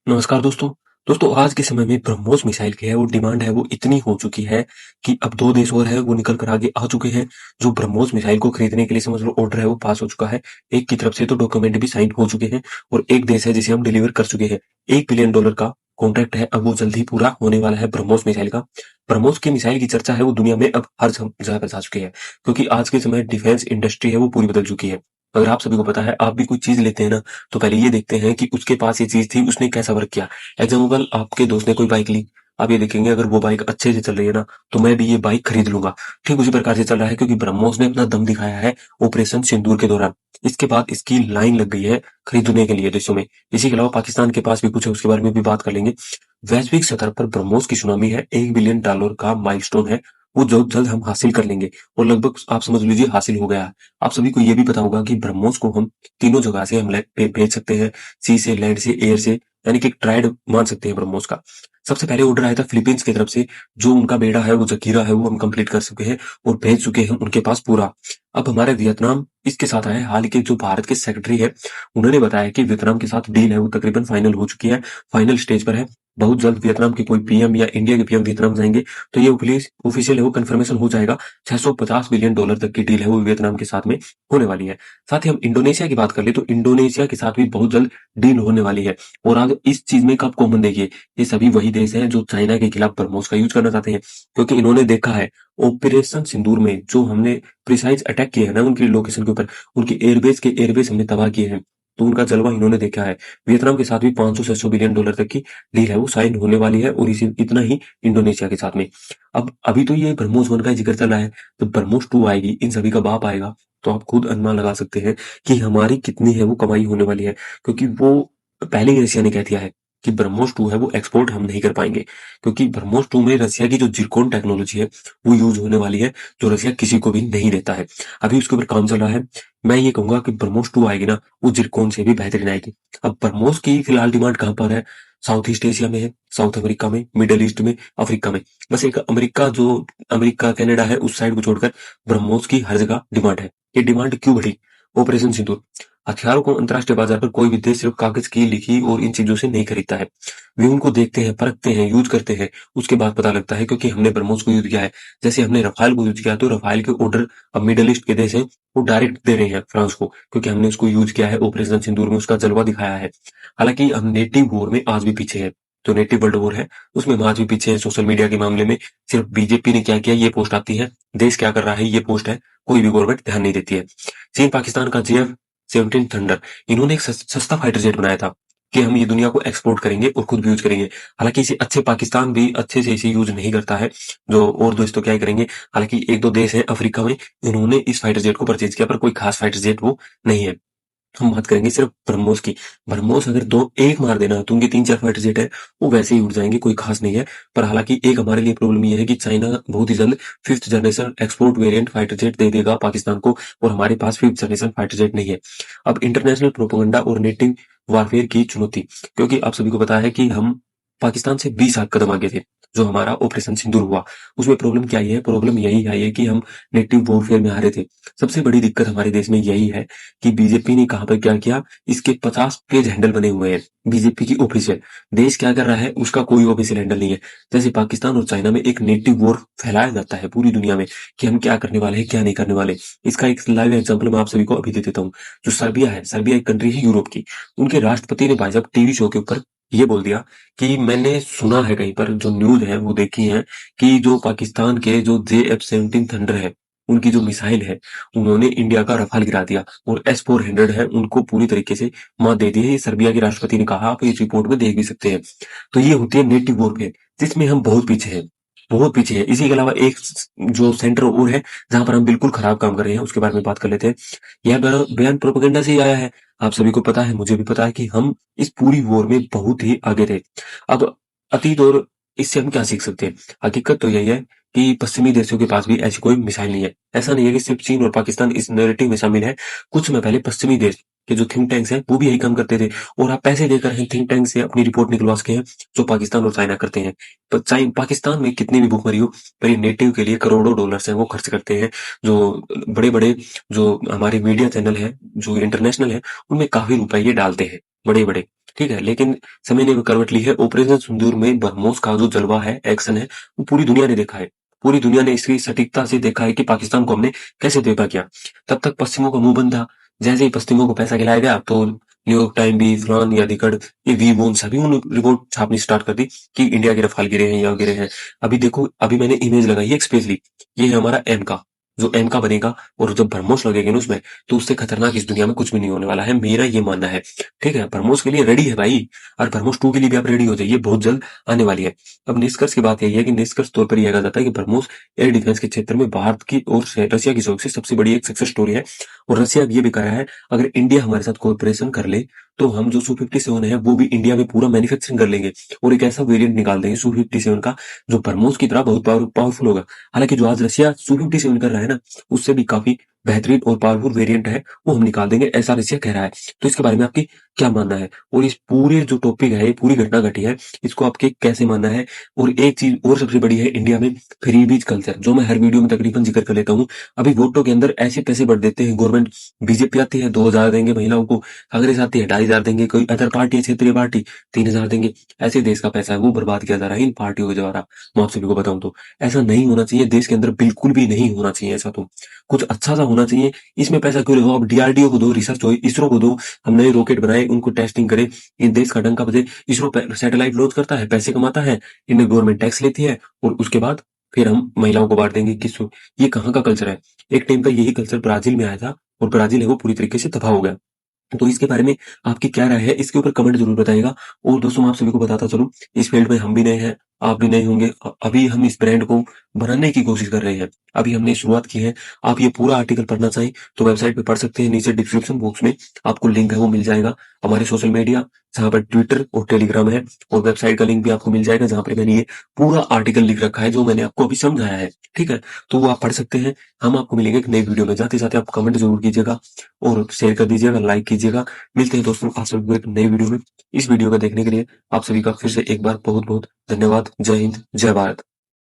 नमस्कार दोस्तों। दोस्तों आज के समय में ब्रह्मोस मिसाइल की है वो डिमांड है वो इतनी हो चुकी है कि अब 2 देश और है वो निकल कर आगे आ चुके हैं। जो ब्रह्मोस मिसाइल को खरीदने के लिए समझ लो ऑर्डर है वो पास हो चुका है। एक की तरफ से तो डॉक्यूमेंट भी साइन हो चुके हैं और एक देश है जिसे हम डिलीवर कर चुके हैं। $1 बिलियन का कॉन्ट्रैक्ट है, अब वो जल्द ही पूरा होने वाला है ब्रह्मोस मिसाइल का। ब्रह्मोस की मिसाइल की चर्चा है वो दुनिया में अब हर जगह पर जा चुकी है, क्योंकि आज के समय डिफेंस इंडस्ट्री है वो पूरी बदल चुकी है। अगर आप सभी को पता है, आप भी कोई चीज लेते हैं ना, तो पहले ये देखते हैं कि उसके पास ये चीज थी, उसने कैसा वर्क किया। एग्जाम्पल, आपके दोस्त ने कोई बाइक ली, आप ये देखेंगे अगर वो बाइक अच्छे से चल रही है ना, तो मैं भी ये बाइक खरीद लूंगा। ठीक उसी प्रकार से चल रहा है, क्योंकि ब्रह्मोस ने अपना दम दिखाया है ऑपरेशन सिंदूर के दौरान। इसके बाद इसकी लाइन लग गई है खरीदने के लिए देशों में। इसी के अलावा पाकिस्तान के पास भी कुछ है, उसके बारे में भी बात कर लेंगे। वैश्विक स्तर पर ब्रह्मोस की सुनामी है, $1 बिलियन का माइलस्टोन है, वो जल्द जल्द हम हासिल कर लेंगे। और लगभग आप समझ लीजिए हासिल हो गया है। आप सभी को ये भी पता होगा कि ब्रह्मोस को हम तीनों जगह से हम भेज सकते हैं, सी से, लैंड से, एयर से, यानी कि ट्राइड मान सकते हैं ब्रह्मोस का। सबसे पहले ऑर्डर आया था फिलीपींस की तरफ से, जो उनका बेड़ा है वो जखीरा है वो हम कंप्लीट कर चुके हैं और भेज चुके हैं उनके पास पूरा। अब हमारे वियतनाम इसके साथ आए। हाल के जो भारत के सेक्रेटरी है, उन्होंने बताया कि वियतनाम के साथ डील है वो तकरीबन फाइनल हो चुकी है, फाइनल स्टेज पर है। बहुत जल्द वियतनाम के कोई पीएम या इंडिया के पीएम वियतनाम जाएंगे तो ये ऑफिशियल है वो कंफर्मेशन हो जाएगा। $650 बिलियन तक की डील है वो वियतनाम के साथ में होने वाली है। साथ ही हम इंडोनेशिया की बात कर ले तो इंडोनेशिया के साथ भी बहुत जल्द डील होने वाली है। और आगे इस चीज में कब कॉमन देखिए, ये सभी वही देश हैं जो चाइना के खिलाफ ब्रह्मोस का यूज करना चाहते हैं, क्योंकि इन्होंने देखा है ऑपरेशन सिंदूर में जो हमने प्रिसाइज अटैक किए हैं ना उनकी लोकेशन के ऊपर, उनकी एयरबेस हमने तबाह किए हैं, तो उनका जलवा इन्होंने देखा है। वियतनाम के साथ भी $500-600 बिलियन तक की डील है वो साइन होने वाली है, और इसी इतना ही इंडोनेशिया के साथ में। अब अभी तो ये ब्रह्मोस 1 का जिक्र चल रहा है, तो ब्रह्मोस 2 आएगी, इन सभी का बाप आएगा, तो आप खुद अनुमान लगा सकते हैं कि हमारी कितनी है वो कमाई होने वाली है। क्योंकि वो पहले ही रशिया ने कह दिया है कि ब्रह्मोस 2 है वो एक्सपोर्ट हम नहीं कर पाएंगे, क्योंकि ब्रह्मोस 2 में रशिया की जो जिरकोन टेक्नोलॉजी है वो यूज होने वाली है, जो रशिया किसी को भी नहीं देता है। अभी उसके ऊपर काम चल रहा है। मैं ये कहूंगा कि ब्रह्मोस 2 आएगी ना, वो जिरकोन से भी बेहतरीन आएगी। अब ब्रह्मोस की फिलहाल डिमांड कहाँ पर है? साउथ ईस्ट एशिया में है, साउथ अमेरिका में, मिडल ईस्ट में, अफ्रीका में। बस एक अमेरिका कनाडा है उस साइड को छोड़कर ब्रह्मोस की हर जगह डिमांड है। ये डिमांड क्यों बढ़ी? ऑपरेशन सिंदूर। हथियारों को अंतर्राष्ट्रीय बाजार पर कोई भी देश सिर्फ कागज की लिखी और इन चीजों से नहीं खरीदता है। वे उनको देखते हैं, परखते हैं, यूज करते हैं, उसके बाद पता लगता है। क्योंकि हमने ब्रह्मोस को यूज किया है, जैसे हमने रफाल को यूज किया, तो रफाल के ऑर्डर अब मिडल ईस्ट के देश हैं वो डायरेक्ट दे रहे हैं फ्रांस को, क्योंकि हमने उसको यूज किया है ऑपरेशन सिंदूर में, उसका जलवा दिखाया है। हालांकि हम नेटिव वॉर में आज भी पीछे है, जो नेटिव वर्ल्ड वॉर है उसमें हम आज भी पीछे है। सोशल मीडिया के मामले में सिर्फ बीजेपी ने क्या किया ये पोस्ट आती है, देश क्या कर रहा है ये पोस्ट है, कोई भी गवर्नमेंट ध्यान नहीं देती है। चीन पाकिस्तान का JF-17 थंडर, इन्होंने एक सस्ता फाइटर जेट बनाया था कि हम ये दुनिया को एक्सपोर्ट करेंगे और खुद भी यूज करेंगे। हालांकि इसे अच्छे पाकिस्तान भी अच्छे से इसे यूज नहीं करता है, जो और दोस्त तो क्या ही करेंगे। हालांकि एक दो देश है अफ्रीका में, इन्होंने इस फाइटर जेट को परचेज किया, पर कोई खास फाइटर जेट वो नहीं है। हम बात करेंगे सिर्फ ब्रह्मोस की। ब्रह्मोस अगर दो एक मार देना तो उनके 3-4 फाइटर जेट है वो वैसे ही उड़ जाएंगे, कोई खास नहीं है। पर हालांकि एक हमारे लिए प्रॉब्लम ये है कि चाइना बहुत ही जल्द 5th generation export variant fighter jet दे देगा पाकिस्तान को, और हमारे पास 5th जनरेशन फाइटर जेट नहीं है। अब इंटरनेशनल प्रोपेगेंडा और नेटिव वारफेयर की चुनौती, क्योंकि आप सभी को पता है कि हम पाकिस्तान से 20 कदम आगे थे। जो हमारा ऑपरेशन सिंदूर हुआ उसमें प्रॉब्लम क्या आई है? प्रॉब्लम यही आई है कि हम नेटिव वॉरफेयर में हारे थे। सबसे बड़ी दिक्कत हमारे देश में यही है कि बीजेपी ने कहाँ पर क्या किया, इसके 50 पेज हैंडल बने हुए हैं बीजेपी की ऑफिशियल। देश क्या कर रहा है उसका कोई ऑफिशियल हैंडल नहीं है। जैसे पाकिस्तान और चाइना में एक नेटिव वॉर फैलाया जाता है पूरी दुनिया में कि हम क्या करने वाले हैं क्या नहीं करने वाले। इसका एक लाइव एग्जाम्पल मैं आप सभी को अभी दे देता हूँ। जो सर्बिया है, सर्बिया एक कंट्री है यूरोप की, उनके राष्ट्रपति ने भाई साहब टीवी शो के ऊपर ये बोल दिया कि मैंने सुना है, कहीं पर जो न्यूज है वो देखी है, कि जो पाकिस्तान के जो JF-17 थंडर है उनकी जो मिसाइल है, उन्होंने इंडिया का रफाल गिरा दिया, और S-400 है उनको पूरी तरीके से मात दे दी है। ये सर्बिया के राष्ट्रपति ने कहा, आप इस रिपोर्ट में देख भी सकते हैं। तो ये होती है नेटिव वॉरफेयर, जिसमें हम बहुत पीछे हैं, बहुत पीछे है। इसी के अलावा एक जो सेंटर और है जहां पर हम बिल्कुल खराब काम कर रहे हैं, उसके बारे में बात कर लेते हैं। यह बयान प्रोपेगेंडा से ही आया है। आप सभी को पता है, मुझे भी पता है कि हम इस पूरी वॉर में बहुत ही आगे थे। अब अतीत और इससे हम क्या सीख सकते हैं? हकीकत तो यही है कि पश्चिमी देशों के पास भी ऐसी कोई मिसाइल नहीं है। ऐसा नहीं है कि सिर्फ चीन और पाकिस्तान इस नैरेटिव में शामिल है। कुछ समय पहले पश्चिमी देश के जो थिंक टैंक्स हैं वो भी यही काम करते थे, और आप पैसे देकर हैं थिंक टैंक से अपनी रिपोर्ट निकलवा सके हैं, जो पाकिस्तान और चाइना करते हैं। पर पाकिस्तान में कितनी भी भूखमरी हो, पर ये नेटिव के लिए करोड़ों डॉलर्स हैं वो खर्च करते हैं। जो बड़े बड़े जो हमारे मीडिया चैनल है जो इंटरनेशनल है, उनमें काफी रुपए ये डालते हैं, बड़े बड़े। ठीक है, लेकिन समय ने करवट ली है। ऑपरेशन सिंदूर में ब्रह्मोस का जो जलवा है, एक्शन है, वो पूरी दुनिया ने देखा है। पूरी दुनिया ने इसकी सटीकता से देखा है कि पाकिस्तान को हमने कैसे धोखा किया। तब तक पश्चिमों का मुंह बंद था। जैसे ही पश्चिमों को पैसा खिलाया गया तो न्यूयॉर्क टाइम भी, फलान या दिकड़, ये वी वोन सभी उन्होंने रिपोर्ट छापनी स्टार्ट कर दी कि इंडिया के रफाल गिरे हैं या गिरे हैं। अभी देखो, अभी मैंने इमेज लगाई है स्पेशली, ये है हमारा एम का, जो एम का बनेगा, और जब ब्रह्मोस लगेगा ना उसमें, तो उससे खतरनाक इस दुनिया में कुछ भी नहीं होने वाला है, मेरा ये मानना है। ठीक है, ब्रह्मोस के लिए रेडी है भाई, और ब्रह्मोस 2 के लिए भी आप रेडी हो जाइए, बहुत जल्द आने वाली है। अब निष्कर्ष की बात यही है कि निष्कर्ष तौर पर यह कहा जाता है कि ब्रह्मोस एयर डिफेंस के क्षेत्र में भारत की और रशिया की सहयोग से सबसे बड़ी एक सक्सेस स्टोरी है। और रशिया अब ये भी कह रहा है, अगर इंडिया हमारे साथ कोऑपरेशन कर ले तो हम जो Su-57 है वो भी इंडिया में पूरा मैन्युफैक्चरिंग कर लेंगे, और एक ऐसा वेरिएंट निकाल देंगे Su-57 का जो ब्रह्मोस की तरह बहुत पावरफुल होगा। हालांकि जो आज रशिया Su-57 कर रहा है ना, उससे भी काफी बेहतरीन और पावरफुल वेरिएंट है, वो हम निकाल देंगे, ऐसा रशिया कह रहा है। तो इसके बारे में आपकी क्या मानना है, और इस पूरे जो टॉपिक है, ये पूरी घटना घटी है, इसको आपके कैसे मानना है। और एक चीज और सबसे बड़ी है इंडिया में फ्रीबीज कल्चर, जो मैं हर वीडियो में तकरीबन जिक्र कर लेता हूँ। अभी वोटों के अंदर ऐसे पैसे बढ़ देते हैं गवर्नमेंट, बीजेपी आती है 2,000 देंगे महिलाओं को, कांग्रेस आती है 2,500 देंगे, कोई अदर पार्टी है, क्षेत्रीय पार्टी 3,000 देंगे। ऐसे देश का पैसा है वो बर्बाद किया जा रहा है इन पार्टियों के द्वारा। मैं आप सभी को बताऊं तो ऐसा नहीं होना चाहिए, देश के अंदर बिल्कुल भी नहीं होना चाहिए ऐसा। तो कुछ अच्छा सा होना चाहिए, इसमें पैसा क्यों लगाओ, अब डीआरडीओ को दो, रिसर्च हो, इसरो को दो, हम नए रॉकेट बनाए, उनको टेस्टिंग करे, ये देश का डंका बजे। इसरो सैटेलाइट लॉन्च करता है, पैसे कमाता है, इन्हें गवर्नमेंट टैक्स लेती है, और उसके बाद फिर हम महिलाओं को बांट देंगे किसको। ये कहाँ का कल्चर है। एक टाइम का यही कल्चर ब्राजील में आया था, और ब्राजील है वो पूरी तरीके से तबाह हो गया। तो इसके बारे में आपकी क्या राय है, इसके ऊपर कमेंट जरूर बताइएगा। और दोस्तों, मैं आप सभी को बताता चलूं, इस फील्ड में हम भी नए हैं, आप भी नए होंगे। अभी हम इस ब्रांड को बनाने की कोशिश कर रहे हैं, अभी हमने शुरुआत की है। आप ये पूरा आर्टिकल पढ़ना चाहिए तो वेबसाइट पे पढ़ सकते हैं, नीचे डिस्क्रिप्शन बॉक्स में आपको लिंक है वो मिल जाएगा, हमारे सोशल मीडिया, जहाँ पर ट्विटर और टेलीग्राम है, और वेबसाइट का लिंक भी आपको मिल जाएगा, जहाँ पर मैंने ये पूरा आर्टिकल लिख रखा है जो मैंने आपको अभी समझाया है। ठीक है, तो वो आप पढ़ सकते हैं। हम आपको मिलेंगे एक नई वीडियो में, जाते जाते आप कमेंट जरूर कीजिएगा और शेयर कर दीजिएगा, लाइक कीजिएगा। मिलते हैं दोस्तों आप सभी को एक नई वीडियो में। इस वीडियो को देखने के लिए आप सभी का फिर से एक बार बहुत बहुत धन्यवाद। जय हिंद, जय भारत।